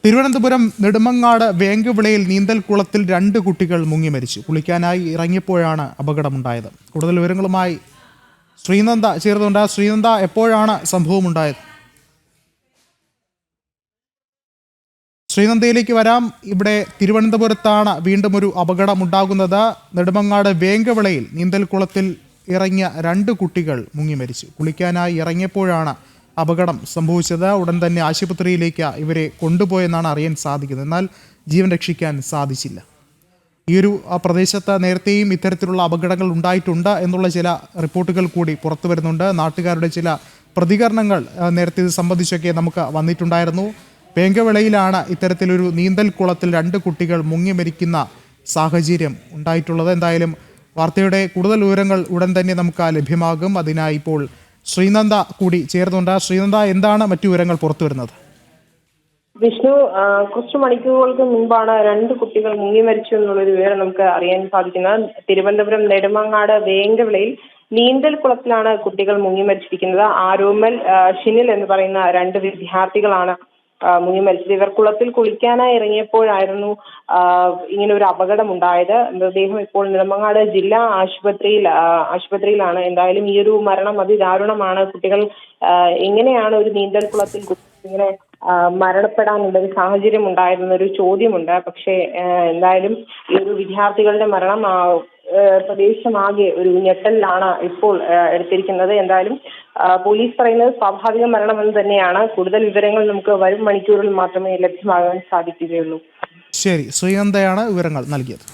തിരുവനന്തപുരം നെടുമങ്ങാട് വേങ്കവിളയിൽ നീന്തൽക്കുളത്തിൽ 2 കുട്ടികൾ മുങ്ങി മരിച്ചു. കുളിക്കാനായി ഇറങ്ങിയപ്പോഴാണ് അപകടമുണ്ടായത്. കൂടുതൽ വിവരങ്ങളുമായി ശ്രീനന്ദ ചേർന്നുണ്ട്. ശ്രീനന്ദ, എപ്പോഴാണ് സംഭവമുണ്ടായത്? ശ്രീനന്ദയിലേക്ക് വരാം. ഇവിടെ തിരുവനന്തപുരത്താണ് വീണ്ടും ഒരു അപകടമുണ്ടാകുന്നത്. നെടുമങ്ങാട് വേങ്കവിളയിൽ നീന്തൽക്കുളത്തിൽ ഇറങ്ങിയ 2 കുട്ടികൾ മുങ്ങി മരിച്ചു. കുളിക്കാനായി ഇറങ്ങിയപ്പോഴാണ് അപകടം സംഭവിച്ചത്. ഉടൻ തന്നെ ആശുപത്രിയിലേക്ക് ഇവരെ കൊണ്ടുപോയെന്നാണ് അറിയാൻ സാധിക്കുന്നത്. എന്നാൽ ജീവൻ രക്ഷിക്കാൻ സാധിച്ചില്ല. ഈ ഒരു പ്രദേശത്ത് നേരത്തെയും ഇത്തരത്തിലുള്ള അപകടങ്ങൾ ഉണ്ടായിട്ടുണ്ട് എന്നുള്ള ചില റിപ്പോർട്ടുകൾ കൂടി പുറത്തു വരുന്നുണ്ട്. നാട്ടുകാരുടെ ചില പ്രതികരണങ്ങൾ നേരത്തെ ഇത് സംബന്ധിച്ചൊക്കെ നമുക്ക് വന്നിട്ടുണ്ടായിരുന്നു. വേങ്കവിളയിലാണ് ഇത്തരത്തിലൊരു നീന്തൽക്കുളത്തിൽ 2 കുട്ടികൾ മുങ്ങി മരിക്കുന്ന സാഹചര്യം ഉണ്ടായിട്ടുള്ളത്. എന്തായാലും വാർത്തയുടെ കൂടുതൽ വിവരങ്ങൾ ഉടൻ തന്നെ നമുക്ക് ലഭ്യമാകും. അതിനായി ഇപ്പോൾ ശ്രീനന്ദ കൂടി ചേർന്നുണ്ട്. ശ്രീനന്ദ, എന്താണ് മറ്റു വിവരങ്ങൾ പുറത്തു വരുന്നത്? വിഷ്ണു, കുറച്ചു മണിക്കൂറുകൾക്ക് മുൻപാണ് 2 കുട്ടികൾ മുങ്ങി മരിച്ചു എന്നുള്ളൊരു വിവരം നമുക്ക് അറിയാൻ സാധിക്കുന്നത്. തിരുവനന്തപുരം നെടുമങ്ങാട് വേങ്കവിളയിൽ നീന്തൽ കുളത്തിലാണ് കുട്ടികൾ മുങ്ങി മരിച്ചിരിക്കുന്നത്. ആരോമൽ, ഷിനിൽ എന്ന് പറയുന്ന 2 വിദ്യാർത്ഥികളാണ് മുങ്ങി മരിച്ചത്. ഇവർ കുളത്തിൽ കുളിക്കാനായി ഇറങ്ങിയപ്പോഴായിരുന്നു ഇങ്ങനെ ഒരു അപകടം ഉണ്ടായത്. മൃതദേഹം ഇപ്പോൾ നെടുമങ്ങാട് ജില്ലാ ആശുപത്രിയിലാണ്. എന്തായാലും ഈ ഒരു മരണം അതിദാരുണമാണ്. കുട്ടികൾ എങ്ങനെയാണ് ഒരു നീന്തൽ കുളത്തിൽ ഇങ്ങനെ മരണപ്പെടാനുള്ള ഒരു സാഹചര്യം ഉണ്ടായിരുന്നൊരു ചോദ്യമുണ്ട്. പക്ഷേ എന്തായാലും ഈ ഒരു വിദ്യാർത്ഥികളുടെ മരണം പ്രദേശമാകെ ഒരു ഞെട്ടലിലാണ് ഇപ്പോൾ എടുത്തിരിക്കുന്നത്. എന്തായാലും പോലീസ് പറയുന്നത് സ്വാഭാവിക മരണമെന്ന് തന്നെയാണ്. കൂടുതൽ വിവരങ്ങൾ നമുക്ക് വരും മണിക്കൂറിൽ മാത്രമേ ലഭ്യമാകാൻ സാധിക്കുകയുള്ളൂ. ശരി, ശ്രീനന്ദയാണ് വിവരങ്ങൾ നൽകിയത്.